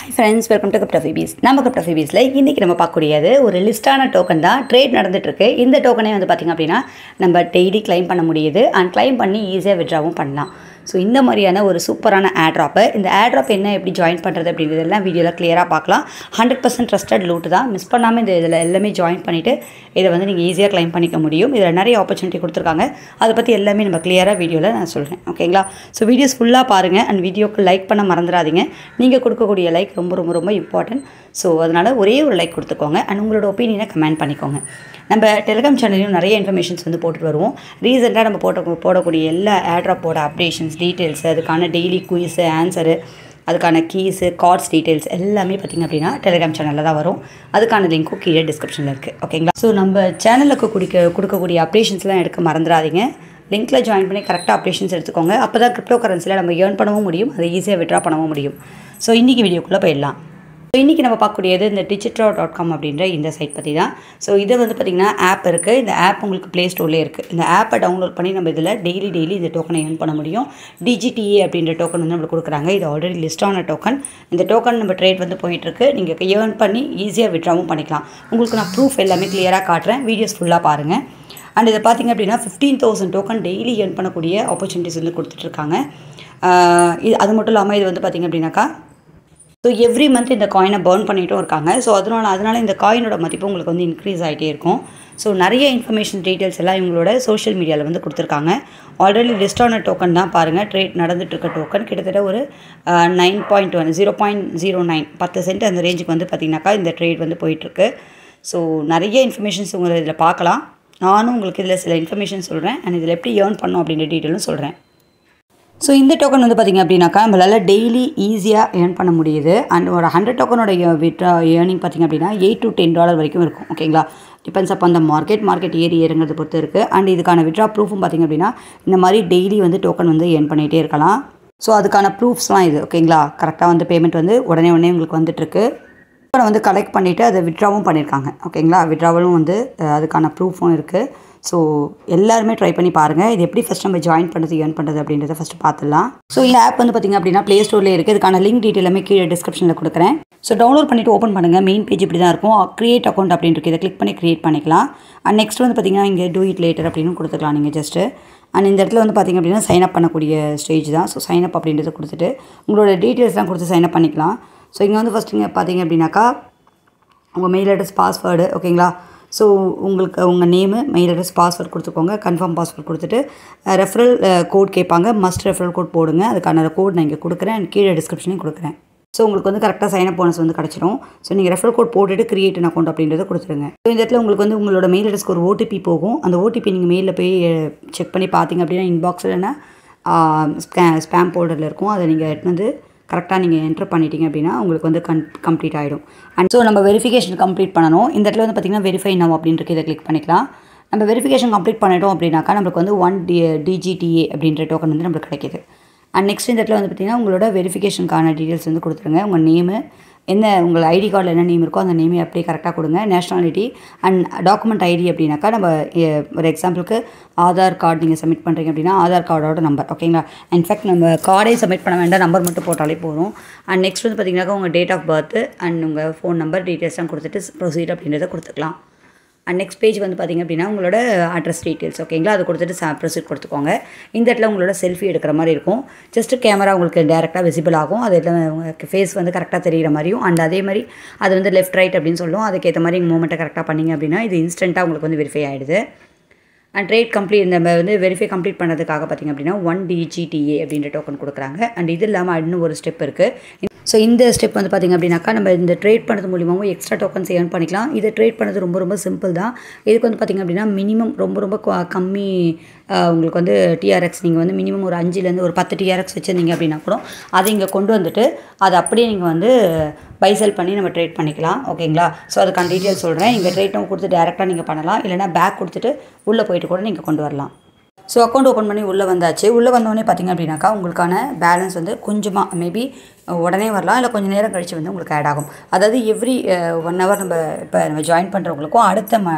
Hi friends, welcome to CryptoFeeBees. நம்ம CryptoFeeBeesல இன்னைக்கு நம்ம பார்க்கக்கூடியது ஒரு லிஸ்டான டோக்கன் தான் ட்ரேட் நடந்துட்டு இருக்கு. இந்த டோக்கனே வந்து பாத்தீங்க அப்படினா நம்ம டெய்லி கிளைம் பண்ண முடியுது and கிளைம் பண்ணி ஈஸியா வித்ட்ராவும் பண்ணலாம். ஸோ இந்த மாதிரியான ஒரு சூப்பரான ஏர்ட்ராப்பு இந்த ஏர்ட்ராப் என்ன எப்படி ஜாயின் பண்ணுறது அப்படின்றதெல்லாம் வீடியோவில் கிளியராக பார்க்கலாம். 100% ட்ரஸ்டட் லூட் தான். மிஸ் பண்ணாமல் இதில் எல்லாமே ஜாயின் பண்ணிவிட்டு இதை வந்து நீங்கள் ஈஸியாக கிளைம் பண்ணிக்க முடியும். இதில் நிறைய ஆப்பர்ச்சுனிட்டி கொடுத்துருக்காங்க. அதை பற்றி எல்லாமே நம்ம கிளியராக வீடியோவில் நான் சொல்கிறேன். ஓகேங்களா? ஸோ வீடியோஸ் ஃபுல்லாக பாருங்கள் அண்ட் வீடியோக்கு லைக் பண்ண மறந்துடாதீங்க. நீங்கள் கொடுக்கக்கூடிய லைக் ரொம்ப இம்பார்ட்டன்ட். ஸோ அதனால் ஒரே ஒரு லைக் கொடுத்துக்கோங்க அண்ட் உங்களோட ஒப்பீனியனை கமெண்ட் பண்ணிக்கோங்க. நம்ம டெலிகிராம் சேனல்லையும் நிறைய இன்ஃபர்மேஷன்ஸ் வந்து போட்டுட்டு வருவோம். ரீசெண்டாக நம்ம போடக்கூடிய எல்லா ஏர்ட்ராப்போட அப்டேஷன்ஸ் டீட்டெயில்ஸ், அதுக்கான டெய்லி குயிஸு ஆன்சரு, அதுக்கான கீஸு கார்ட்ஸ் டீட்டெயில்ஸ் எல்லாமே பார்த்திங்க அப்படின்னா டெலிகிராம் சேனலில் தான் வரும். அதுக்கான லிங்க்கும் கீழே டிஸ்கிரிப்ஷனில் இருக்குது. ஓகேங்களா? ஸோ நம்ம சேனலுக்கு கொடுக்கக்கூடிய அப்டேஷன்ஸ்லாம் எடுக்க மறந்துடாதீங்க. லிங்க்கில் ஜாயின் பண்ணி கரெக்டாக அப்டேஷன்ஸ் எடுத்துக்கோங்க. அப்போ தான் கிரிப்டோ கரன்சியில் நம்ம ஏர்ன் பண்ணவும் முடியும், அதை ஈஸியாக விட்ரா பண்ணவும் முடியும். ஸோ இன்றைக்கி வீடியோக்குள்ளே போயிடலாம். ஸோ இன்றைக்கி நம்ம பார்க்கக்கூடியது இந்த digitro.com அப்படின்ற இந்த சைட் பற்றி தான். ஸோ இதை வந்து பார்த்திங்கன்னா ஆப் இருக்குது. இந்த ஆப் உங்களுக்கு ப்ளே ஸ்டோர்லேயே இருக்குது. இந்த ஆப்பை டவுன்லோட் பண்ணி நம்ம இதில் டெய்லி இந்த டோக்கனை ஏர்ன் பண்ண முடியும். DGTA அப்படின்ற டோக்கன் வந்து நம்மளுக்கு கொடுக்குறாங்க. இது ஆல்ரெடி லிஸ்டான டோக்கன். இந்த டோக்கன் நம்ம ட்ரேட் வந்து போயிட்டுருக்கு. நீங்கள் ஏர்ன் பண்ணி ஈஸியாக விட்ராவும் பண்ணிக்கலாம். உங்களுக்கு நான் ப்ரூஃப் எல்லாமே கிளியராக காட்டுறேன். வீடியோஸ் ஃபுல்லாக பாருங்கள். அண்ட் இதை பார்த்திங்க அப்படின்னா 15,000 டோக்கன் டெய்லி ஏர்ன் பண்ணக்கூடிய ஆப்பர்ச்சுனிட்டிஸ் வந்து கொடுத்துட்ருக்காங்க. இது அது மட்டும் இல்லாமல் இது வந்து பார்த்திங்க அப்படின்னாக்கா ஸோ எவ்ரி மந்த் இந்த காயினை பர்ன் பண்ணிகிட்டும் இருக்காங்க. ஸோ அதனால் இந்த காயினோட மதிப்பு உங்களுக்கு வந்து இன்க்ரீஸ் ஆகிட்டே இருக்கும். ஸோ நிறைய இன்ஃபர்மேஷன் டீட்டெயில்ஸ் எல்லாம் இவங்களோட சோஷியல் மீடியாவில் வந்து கொடுத்துருக்காங்க. ஆல்ரெடி லிஸ்டான டோக்கன் தான் பாருங்கள். ட்ரேட் நடந்துட்டு இருக்க டோக்கன் கிட்டத்தட்ட ஒரு 9.1 0.09 10 சென்ட் அந்த ரேஞ்சுக்கு வந்து பார்த்திங்கனாக்கா இந்த ட்ரேட் வந்து போயிட்டுருக்கு. ஸோ நிறைய இன்ஃபர்மேஷன்ஸ் உங்களை இதில் பார்க்கலாம். நானும் உங்களுக்கு இதில் சில இன்ஃபர்மேஷன் சொல்கிறேன் அண்ட் இதில் எப்படி ஏர்ன் பண்ணணும் அப்படின்ற டீட்டெயிலும் சொல்கிறேன். ஸோ இந்த டோக்கன் வந்து பார்த்திங்க அப்படின்னாக்கா நம்மளால் டெய்லி ஈஸியாக ஏர்ன் பண்ண முடியுது. அண்ட் ஒரு 100 டோக்கனோட ஏர்னிங் பார்த்திங்க அப்படின்னா $8 to $10 வரைக்கும் இருக்கும். ஓகேங்களா? டிபெண்ட்ஸ் அப்போ அந்த மார்க்கெட் ஏறி ஏறுங்கிறது பொறுத்து இருக்குது. அண்ட் இதுக்கான விட்ரா ப்ரூஃபும் பார்த்திங்க அப்படின்னா இந்த மாதிரி டெய்லி வந்து டோக்கன் வந்து ஏர்ன் பண்ணிகிட்டே இருக்கலாம். ஸோ அதுக்கான ப்ரூஃப்ஸ்லாம் இது. ஓகேங்களா? கரெக்டாக வந்து பேமெண்ட் வந்து உடனே உங்களுக்கு வந்துட்டுருக்கு. டோக்கனை வந்து கலெக்ட் பண்ணிவிட்டு அதை விட்ராவும் பண்ணியிருக்காங்க. ஓகேங்களா? விட்ராவலும் வந்து அதுக்கான ப்ரூஃபும் இருக்குது. ஸோ எல்லாருமே ட்ரை பண்ணி பாருங்கள். இது எப்படி ஃபஸ்ட் நம்ம ஜாயின் பண்ணுறது ஏர்ன் பண்ணுறது அப்படின்றத ஃபஸ்ட்டு பார்த்துடலாம். ஸோ இந்த ஆப் வந்து பார்த்திங்க அப்படின்னா ப்ளே ஸ்டோர்லேயே இருக்குது. இதுக்கான லிங்க் டீட்டெயில் எல்லாமே கீழே டிஸ்கிரிப்ஷனில் கொடுக்குறேன். ஸோ டவுன்லோட் பண்ணிவிட்டு ஓப்பன் பண்ணுங்கள். மெயின் பேஜ் இப்படி தான் இருக்கும். கிரியேட் அக்கௌண்ட் அப்படின்ட்டு இதை கிளிக் பண்ணி க்ரியேட் பண்ணிக்கலாம். அண்ட் நெக்ஸ்ட் வந்து பார்த்திங்கன்னா இங்கே டூ இட் லேட்டர் அப்படின்னு கொடுத்துக்கலாம் நீங்கள் ஜஸ்ட்டு. அண்ட் இந்த இடத்துல வந்து பார்த்திங்க அப்படின்னா சைன் அப் பண்ணக்கூடிய ஸ்டேஜ் தான். ஸோ சைன் அப் அப்படின்றத கொடுத்துட்டு உங்களோட டீட்டெயில்ஸ்லாம் கொடுத்து சைன் அப் பண்ணிக்கலாம். ஸோ இங்கே வந்து ஃபஸ்ட்டு இங்கே பார்த்திங்க அப்படின்னாக்கா உங்கள் மெயில் அட்ரஸ் பாஸ்வேர்டு. ஓகேங்களா? ஸோ உங்களுக்கு உங்கள் நேமு மெயில் அட்ரஸ் பாஸ்வேர்ட் கொடுத்துக்கோங்க. கன்ஃபார்ம் பாஸ்வேர்ட் கொடுத்துட்டு ரெஃபரல் கோட் கேட்பாங்க. மஸ்ட் ரெஃபரல் கோட் போடுங்க. அதுக்கான கோட் நான் இங்கே கொடுக்குறேன் அண்ட் கீழே டிஸ்கிரிப்ஷனையும் கொடுக்குறேன். ஸோ உங்களுக்கு வந்து கரெக்டாக சைன் அப் போனஸ் வந்து கிடச்சிடும். ஸோ நீங்கள் ரெஃபரல் கோட் போட்டுட்டு கிரியேட் அன் அக்கௌண்ட் அப்படின்றத கொடுத்துருங்க. ஸோ இந்த இடத்துல உங்களுக்கு வந்து உங்களோட மெயில் அட்ரஸ்க்கு ஒரு OTP போகும். அந்த OTP நீங்கள் மெயிலில் போய் செக் பண்ணி பார்த்தீங்க அப்படின்னா இன்பாக்ஸ் இல்லைன்னா ஸ்பேம் ஃபோல்டரில் இருக்கும். அதை நீங்கள் எடுத்து வந்து கரெக்டாக நீங்கள் என்ட்ரு பண்ணிட்டீங்க அப்படின்னா உங்களுக்கு வந்து கம்ப்ளீட் ஆகிடும். அண்ட் ஸோ நம்ம வெரிஃபிகேஷன் கம்ப்ளீட் பண்ணணும். இந்த இடத்துல வந்து பார்த்திங்கன்னா வெரிஃபை நவ் அப்படின்ட்டு இதை கிளிக் பண்ணிக்கலாம். நம்ம வெரிஃபிகேஷன் கம்ப்ளீட் பண்ணிட்டோம் அப்படின்னாக்கா நம்மளுக்கு வந்து 1 DGTA அப்படின்ற டோக்கன் வந்து நம்மளுக்கு கிடைக்கிது. அண்ட் நெக்ஸ்ட் இந்த இடத்துல வந்து பார்த்திங்கன்னா உங்களோட வெரிஃபிகேஷனுக்கான டீட்டெயில்ஸ் வந்து கொடுத்துருங்க. உங்கள் நேமு என்ன, உங்கள் ஐடி கார்டில் என்ன நேம் இருக்கோ அந்த நேமே அப்படியே கரெக்டாக கொடுங்க. நேஷ்னாலிட்டி அண்ட் டாக்குமெண்ட் ஐடி அப்படின்னாக்கா நம்ம ஒரு எக்ஸாம்பிளுக்கு ஆதார் கார்டு நீங்கள் சப்மிட் பண்ணுறீங்க அப்படின்னா ஆதார் கார்டோட நம்பர். ஓகேங்களா? இன்ஃபேக்ட் நம்ம கார்டே சப்மிட் பண்ண வேண்டாம், நம்பர் மட்டும் போட்டாலே போதும். அண்ட் நெக்ஸ்ட் வந்து பார்த்திங்கனாக்கா உங்கள் டேட் ஆஃப் பர்த்து அண்ட் உங்கள் ஃபோன் நம்பர் டீட்டெயில்ஸ்லாம் கொடுத்துட்டு ப்ரொசீட் அப்படின்றத கொடுத்துக்கலாம். அண்ட் நெக்ஸ்ட் பேஜ் வந்து பார்த்திங்க அப்படின்னா உங்களோட அட்ரஸ் டீட்டெயில்ஸ். ஓகேங்களா? அது கொடுத்துட்டு ப்ரொசீட் கொடுத்துக்கோங்க. இந்த இடத்துல உங்களோட செல்ஃபி எடுக்கிற மாதிரி இருக்கும். ஜஸ்ட்டு கேமரா உங்களுக்கு டேரெக்டாக விசிபிள் ஆகும். அது உங்களுக்கு ஃபேஸ் வந்து கரெக்டாக தெரிகிற மாதிரியும் அண்ட் அதே மாதிரி அது வந்து லெஃப்ட் ரைட் அப்படின்னு சொல்லும். அதுக்கேற்ற மாதிரி மூமெண்ட்டை கரெக்டாக பண்ணிங்க அப்படின்னா இது இன்ஸ்டண்ட்டாக உங்களுக்கு வந்து வெரிஃபை ஆகிடுது. அண்ட் ட்ரேட் கம்ப்ளீட் நம்ம வந்து வெரிஃபை கம்ப்ளீட் பண்ணுறதுக்காக பார்த்திங்க அப்படின்னா 1 DGTA அப்படின்ற டோக்கன் கொடுக்குறாங்க. அண்ட் இது இல்லாமல் இன்னும் ஒரு ஸ்டெப் இருக்குது. ஸோ இந்த ஸ்டெப் வந்து பார்த்திங்க அப்படின்னாக்கா நம்ம இந்த ட்ரேட் பண்ணுறது மூலியமாகவும் எக்ஸ்ட்ரா டோக்கன்ஸ் ஏர்ன் பண்ணிக்கலாம். இதை ட்ரேட் பண்ணுறது ரொம்ப சிம்பிள் தான். இதுக்கு வந்து பார்த்திங்க அப்படின்னா மினிமம் ரொம்ப கம்மி உங்களுக்கு வந்து TRX நீங்கள் வந்து மினிமம் ஒரு 5லேருந்து ஒரு 10 TRX வச்சுருந்தீங்க அப்படின்னா கூட அதை இங்கே கொண்டு வந்துட்டு அதை அப்படியே நீங்கள் வந்து பை செல் பண்ணி நம்ம ட்ரேட் பண்ணிக்கலாம். ஓகேங்களா? ஸோ அதுக்கான டீட்டெயில் சொல்கிறேன். இங்கே ட்ரேட் நம்ம கொடுத்து டேரெக்டாக நீங்கள் பண்ணலாம். இல்லைனா பேக் கொடுத்துட்டு உள்ளே போயிட்டு கூட நீங்கள் கொண்டு வரலாம். ஸோ அக்கௌண்ட் ஓப்பன் பண்ணி உள்ளே வந்தாச்சு. உள்ளே வந்தோடனே பார்த்திங்க அப்படின்னாக்கா உங்களுக்கான பேலன்ஸ் வந்து கொஞ்சமாக மேபி உடனே வரலாம், இல்லை கொஞ்சம் நேரம் கழித்து வந்து உங்களுக்கு ஆட் ஆகும். அதாவது எவ்ரி 1 ஹவர் நம்ம ஜாயின் பண்ணுறவங்களுக்கும்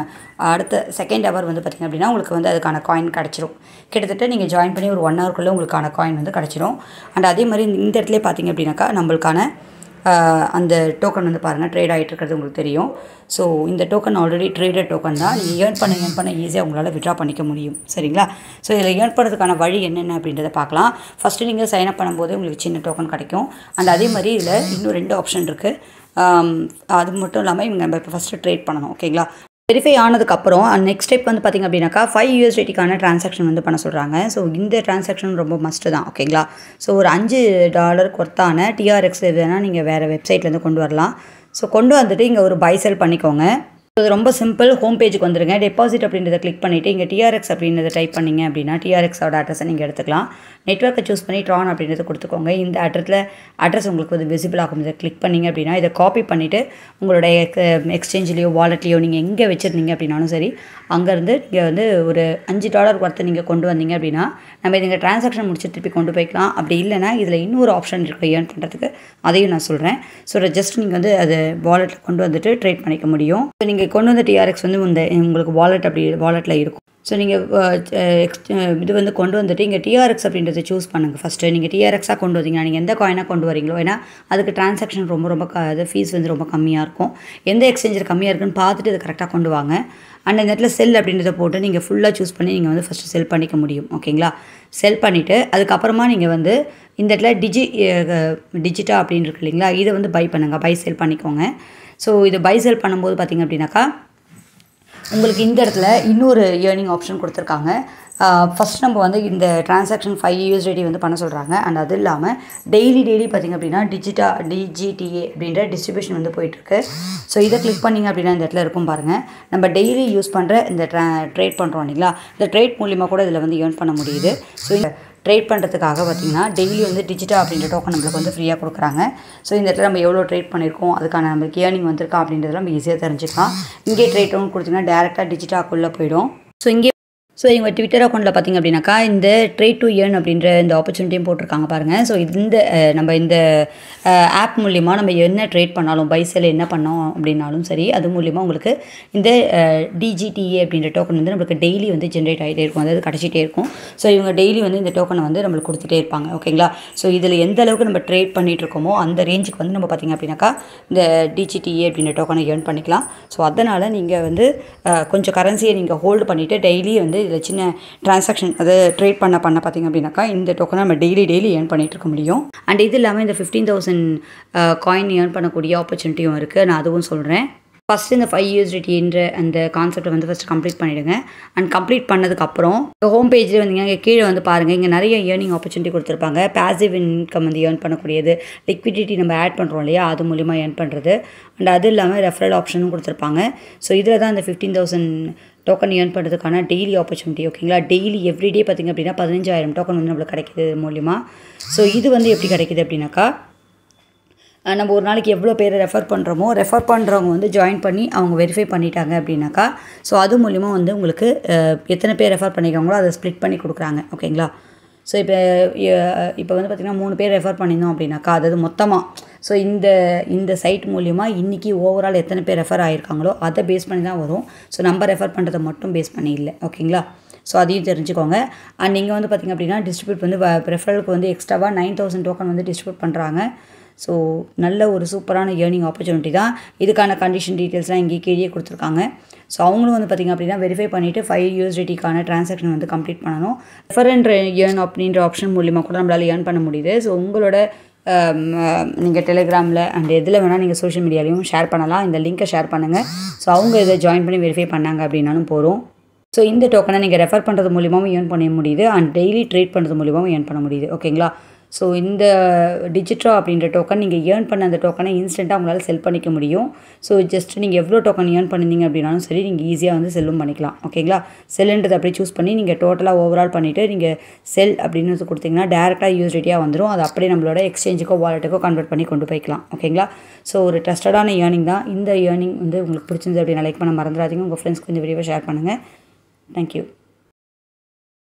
அடுத்த செகண்ட் ஹவர் வந்து பார்த்திங்க அப்படின்னா உங்களுக்கு வந்து அதுக்கான காயின் கிடச்சிரும். கிட்டத்தட்ட நீங்கள் ஜாயின் பண்ணி ஒரு 1 ஹவருக்குள்ளே உங்களுக்கான காயின் வந்து கிடச்சிரும். அண்ட் அதே மாதிரி இந்த இடத்துல பார்த்திங்க அப்படின்னாக்கா நம்மளுக்கான அந்த டோக்கன் வந்து பாருங்கள் ட்ரேட் ஆகிட்டு இருக்கிறது உங்களுக்கு தெரியும். ஸோ இந்த டோக்கன் ஆல்ரெடி ட்ரேடட் டோக்கன் தான். நீங்கள் ஏர்ன் பண்ண ஈஸியாக உங்களால் விட்ரா பண்ணிக்க முடியும். சரிங்களா? ஸோ இதில் ஏர்ன் பண்ணுறதுக்கான வழி என்னென்ன அப்படின்றத பார்க்கலாம். ஃபஸ்ட்டு நீங்கள் சைன் அப் பண்ணும்போது உங்களுக்கு சின்ன டோக்கன் கிடைக்கும். அண்ட் அதே மாதிரி இதில் இன்னும் 2 ஆப்ஷன் இருக்குது. அது மட்டும் இல்லாமல் இவங்க நம்ம இப்போ ஃபஸ்ட்டு ட்ரேட் பண்ணணும். ஓகேங்களா? வெரிஃபை ஆனதுக்கப்புறம் நெக்ஸ்ட் ஸ்டெப் வந்து பார்த்திங்க அப்படின்னாக்கா $5 ட்ரான்சாக்ஷன் வந்து பண்ண சொல்கிறாங்க. ஸோ இந்த ட்ரான்சாக்ஷன் ரொம்ப மஸ்ட்டு தான். ஓகேங்களா? ஸோ ஒரு $5 ஒர்த்தான TRX வேணால் நீங்கள் வேறு வெப்சைட்லேருந்து கொண்டு வரலாம். ஸோ கொண்டு வந்துட்டு இங்கே ஒரு பை செல் பண்ணிக்கோங்க. இது ரொம்ப சிம்பிள். ஹோம் பேஜுக்கு வந்துடுங்க. டெபாசிட் அப்படின்றத கிளிக் பண்ணிவிட்டு இங்கே TRX அப்படின்றத டைப் பண்ணிங்க அப்படின்னா TRXோட அட்ரஸை நீங்கள் எடுத்துக்கலாம். நெட்வொர்க்கை சூஸ் பண்ணி ட்ரான் அப்படின்றத கொடுத்துக்கோங்க. இந்த அட்ரஸ் உங்களுக்கு வந்து விசிபிள் ஆகும். இதை கிளிக் பண்ணிங்க அப்படின்னா இதை காப்பி பண்ணிவிட்டு உங்களுடைய எக்ஸ்சேஞ்சிலையோ வாலெட்லையோ நீங்கள் எங்கே வச்சுருந்தீங்க அப்படின்னாலும் சரி, அங்கேருந்து நீங்கள் வந்து ஒரு $5 ஒர்த்து நீங்கள் கொண்டு வந்தீங்க அப்படின்னா நம்ம இங்கே ட்ரான்சாக்ஷன் முடிச்சு திருப்பி கொண்டு போய்க்கலாம். அப்படி இல்லைனா இதில் இன்னொரு ஆப்ஷன் இருக்குது ஏர்ன் பண்ணுறதுக்கு, அதையும் நான் சொல்கிறேன். ஸோ ஜஸ்ட் நீங்கள் வந்து அது வாலெட்டில் கொண்டு வந்துட்டு ட்ரேட் பண்ணிக்க முடியும். ஸோ நீங்கள் கொண்டு வந்த TRX வந்து உங்களுக்கு வாலெட்டில் இருக்கும். ஸோ நீங்கள் இது வந்து கொண்டு வந்துட்டு இங்கே TRX அப்படின்றத சூஸ் பண்ணுங்கள். ஃபஸ்ட்டு நீங்கள் TRXாக கொண்டு வந்தீங்கன்னா நீங்கள் எந்த காயினாக கொண்டு வரீங்களோ, ஏன்னா அதுக்கு ட்ரான்சாக்ஷன் ரொம்ப அது ஃபீஸ் வந்து ரொம்ப கம்மியாக இருக்கும். எந்த எக்ஸ்சேஞ்சர் கம்மியாக இருக்குன்னு பார்த்துட்டு இதை கரெக்டாக கொண்டு வாங்க. அண்ட் இந்த இடத்துல செல் அப்படின்றத போட்டு நீங்கள் ஃபுல்லாக சூஸ் பண்ணி நீங்கள் வந்து ஃபஸ்ட்டு செல் பண்ணிக்க முடியும். ஓகேங்களா? செல் பண்ணிவிட்டு அதுக்கப்புறமா நீங்கள் வந்து இந்த இடத்துல டிஜிட்டா அப்படின்னு இருக்கு இல்லைங்களா, இதை வந்து பை பண்ணுங்கள். பை செல் பண்ணிக்கோங்க. ஸோ இது பை செல் பண்ணும்போது பார்த்திங்க அப்படின்னாக்கா உங்களுக்கு இந்த இடத்துல இன்னொரு ஏர்னிங் ஆப்ஷன் கொடுத்துருக்காங்க. ஃபஸ்ட் நம்ம வந்து இந்த ட்ரான்சாக்ஷன் $5 வந்து பண்ண சொல்கிறாங்க. அண்ட் அது இல்லாமல் டெய்லி பார்த்திங்க அப்படின்னா DGTA அப்படின்ற டிஸ்ட்ரிபியூஷன் வந்து போயிட்டுருக்கு. ஸோ இதை கிளிக் பண்ணிங்க அப்படின்னா இந்த இடத்துல இருக்கும் பாருங்கள். நம்ம டெய்லி யூஸ் பண்ணுற இந்த ட்ரேட் பண்ணுறோம் இல்லைங்களா, இந்த ட்ரேட் மூலிமா கூட இதில் வந்து ஏர்ன் பண்ண முடியுது. ஸோ ட்ரேட் பண்ணுறதுக்காக பார்த்திங்கன்னா டெய்லி வந்து டிஜிட்டா அப்படின்ற டோக்கன் நம்மளுக்கு வந்து ஃப்ரீயாக கொடுக்குறாங்க. ஸோ இந்த இடத்துல நம்ம எவ்வளோ ட்ரேட் பண்ணியிருக்கோம், அதுக்கான நம்மளுக்கு ஏர்னிங் வந்திருக்கா அப்படின்றதெல்லாம் நம்ம ஈஸியாக தெரிஞ்சுக்கலாம். இங்கே ட்ரேட் ஒன்று கொடுத்திங்கன்னா டேரெக்டாக டிஜிட்டாக்குள்ளே போயிடும். ஸோ இவங்க ட்விட்டர் அக்கௌண்ட்டில் பார்த்திங்க அப்படின்னாக்கா இந்த ட்ரேட் டு ஏர்ன் அப்படின்ற இந்த ஆப்பர்ச்சுனிட்டியும் போட்டிருக்காங்க பாருங்கள். ஸோ நம்ம இந்த ஆப் மூலிமா நம்ம என்ன ட்ரேட் பண்ணாலும் பை செல் என்ன பண்ணோம் அப்படின்னாலும் சரி, அது மூலிமா உங்களுக்கு இந்த DGTA அப்படின்ற டோக்கன் வந்து நம்மளுக்கு டெய்லி வந்து ஜென்ரேட் ஆகிட்டே இருக்கும், அதாவது கிடச்சிட்டே இருக்கும். ஸோ இவங்க டெய்லி வந்து இந்த டோக்கனை வந்து நம்மளுக்கு கொடுத்துட்டே இருப்பாங்க. ஓகேங்களா? ஸோ இதில் எந்த அளவுக்கு நம்ம ட்ரேட் பண்ணிகிட்டு இருக்கோமோ அந்த ரேஞ்சுக்கு வந்து நம்ம பார்த்திங்க அப்படின்னாக்கா இந்த DGTA அப்படின்ற டோக்கனை ஏர்ன் பண்ணிக்கலாம். ஸோ அதனால் நீங்கள் வந்து கொஞ்சம் கரன்சியை நீங்கள் ஹோல்டு பண்ணிவிட்டு டெய்லி வந்து இதில் சின்ன ட்ரான்சாக்ஷன் அதை ட்ரேட் பண்ண பார்த்திங்க அப்படின்னாக்கா இந்த டோக்கனை நம்ம டெய்லி ஏர்ன் பண்ணிகிட்டு இருக்க முடியும். அண்ட் இது இல்லாமல் இந்த 15,000 காயின் ஏர்ன் பண்ணக்கூடிய ஆப்பர்ச்சுனிட்டியும் இருக்குது. நான் அதுவும் சொல்கிறேன். ஃபஸ்ட்டு இந்த $5 அந்த கான்செப்டை வந்து ஃபஸ்ட்டு கம்ப்ளீட் பண்ணிவிடுங்க. அண்ட் கம்ப்ளீட் பண்ணதுக்கப்புறம் ஹோம் பேஜில் வந்தீங்க, இங்கே கீழே வந்து பாருங்கள், இங்கே நிறைய ஏர்னிங் ஆப்பர்ச்சுனிட்டி கொடுத்துருப்பாங்க. பேசிவ் இன்கம் வந்து ஏர்ன் பண்ணக்கூடியது, லிக்விடிட்டி நம்ம ஆட் பண்ணுறோம் இல்லையா, அது மூலிமா ஏர்ன் பண்ணுறது. அண்ட் அது இல்லாமல் ரெஃபரல் ஆப்ஷனும் கொடுத்துருப்பாங்க. ஸோ இதில் தான் இந்த 15,000 டோக்கன் ஏர்ன் பண்ணுறதுக்கான டெய்லி ஆப்பர்ச்சுனிட்டி. ஓகேங்களா? டெய்லி எவ்ரிடே பார்த்திங்க அப்படின்னா 15,000 டோக்கன் வந்து நம்மளுக்கு கிடைக்கிது இது மூலிமா. ஸோ இது வந்து எப்படி கிடைக்கிது அப்படின்னாக்கா, நம்ம ஒரு நாளைக்கு எவ்வளோ பேரை ரெஃபர் பண்ணுறவங்க வந்து ஜாயின் பண்ணி அவங்க வெரிஃபை பண்ணிட்டாங்க அப்படின்னாக்கா, ஸோ அது மூலிமா வந்து உங்களுக்கு எத்தனை பேர் ரெஃபர் பண்ணியிருக்காங்களோ அதை ஸ்ப்ளிட் பண்ணி கொடுக்குறாங்க. ஓகேங்களா? ஸோ இப்போ வந்து பார்த்திங்கன்னா 3 பேர் ரெஃபர் பண்ணியிருந்தோம் அப்படின்னாக்கா, அதாவது மொத்தமாக ஸோ இந்த சைட் மூலிமா இன்றைக்கி ஓவரால் எத்தனை பேர் ரெஃபர் ஆகியிருக்காங்களோ அதை பேஸ் பண்ணி தான் வரும். ஸோ நம்ம ரெஃபர் பண்ணுறதை மட்டும் பேஸ் பண்ணி இல்லை. ஓகேங்களா? ஸோ அதையும் தெரிஞ்சுக்கோங்க. அண்ட் நீங்கள் வந்து பார்த்திங்க அப்படின்னா டிஸ்ட்ரிபியூட் வந்து ரெஃபரலுக்கு வந்து எக்ஸ்ட்ராவாக 9,000 டோக்கன் வந்து டிஸ்ட்ரிபியூட் பண்ணுறாங்க. ஸோ நல்ல ஒரு சூப்பரான ஏர்னிங் ஆப்பர்ச்சுனிட்டி தான். இதுக்கான கண்டிஷன் டீட்டெயில்ஸ்லாம் இங்கே கீழே கொடுத்துருக்காங்க. ஸோ அவங்களும் வந்து பார்த்திங்க அப்படின்னா வெரிஃபை பண்ணிவிட்டு $5 ட்ரான்சாக்ஷன் வந்து கம்ப்ளீட் பண்ணணும். ரெஃபர் அண்ட் ஏர்ன் அப்படின்ற ஆப்ஷன் மூலிமா கூட நம்மளால் ஏர்ன் பண்ண முடியுது. ஸோ உங்களோட நீங்கள் டெலிகிராமில் அண்ட் எதில் வேணால் நீங்கள் சோஷியல் மீடியாலையும் ஷேர் பண்ணலாம். இந்த லிங்க்கை ஷேர் பண்ணுங்கள். ஸோ அவங்க இதை ஜாயின் பண்ணி வெரிஃபை பண்ணாங்க அப்படின்னாலும் போகிறோம். ஸோ இந்த டோக்கனை நீங்கள் ரெஃபர் பண்ணுறது மூலிமாவும் ஏர்ன் பண்ண முடியுது அண்ட் டெய்லி ட்ரேட் பண்ணுறது மூலிமாவும் ஏர்ன் பண்ண முடியுது. ஓகேங்களா? ஸோ இந்த டிஜிட்டா அப்படின்ற டோக்கன் நீங்கள் ஏர்ன் பண்ண அந்த டோக்கனை இன்ஸ்டண்ட்டாக உங்களால் செல் பண்ணிக்க முடியும். ஸோ ஜஸ்ட் நீங்கள் எவ்வளோ டோக்கன் ஏர்ன் பண்ணிங்க அப்படின்னாலும் சரி, நீங்கள் ஈஸியாக வந்து செல்லும் பண்ணிக்கலாம். ஓகேங்களா? செல்லுன்றது அப்படியே சூஸ் பண்ணி நீங்கள் டோட்டலாக ஓவரால் பண்ணிவிட்டு நீங்கள் செல் அப்படின்னு கொடுத்தீங்கன்னா டேரெக்டாக USDT வந்துடும். அது அப்படியே நம்மளோட எக்ஸ்சேஞ்சுக்கோ வாலெட்டுக்கோ கன்வெர்ட் பண்ணி கொண்டு போய்க்கலாம். ஓகேங்களா? ஸோ ஒரு ட்ரஸ்டடான ஏர்னிங் தான். இந்த ஏர்னிங் வந்து உங்களுக்கு பிடிச்சிருந்து அப்படின்னா லைக் பண்ண மறந்துடாதீங்க. உங்கள் ஃப்ரெண்ட்ஸ்க்கு இந்த வீடியோவை ஷேர் பண்ணுங்கள். தேங்க்யூ.